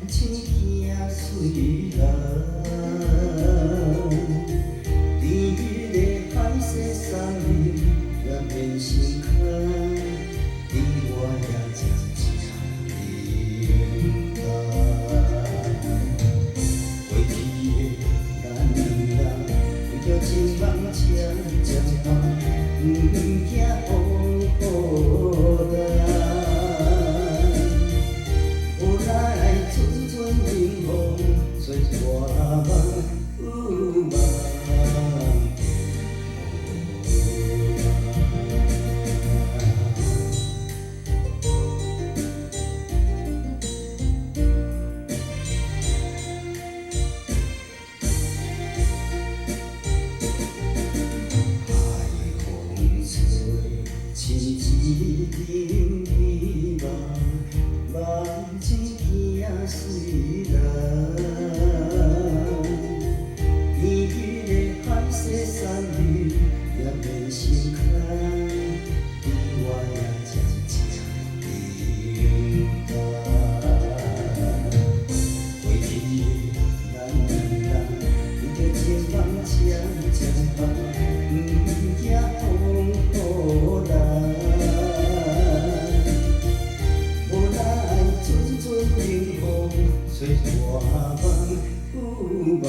青行水人，甜蜜的海誓山盟也变成空，你我也渐渐冷淡。过去的咱两人，为着情梦渐渐淡，不惊孤单。 吹大梦，梦。海风吹，亲一阵美梦，梦情行水人。 山雨也变成空，你我也渐渐冷淡。过去的咱两人，为着情梦渐渐淡，不惊孤单。无奈阵阵冷风吹大梦，梦。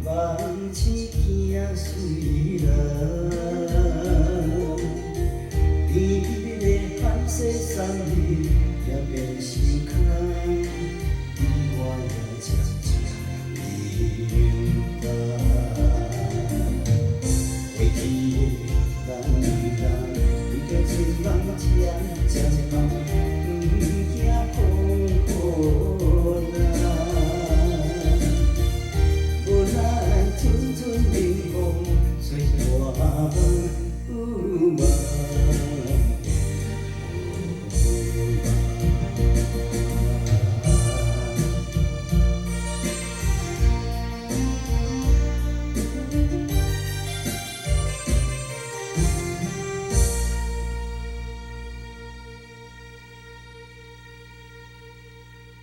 梦青行水人，甜蜜的海誓山盟也变成空，你我也渐渐冷淡。过去的咱两人，为着情梦渐渐淡。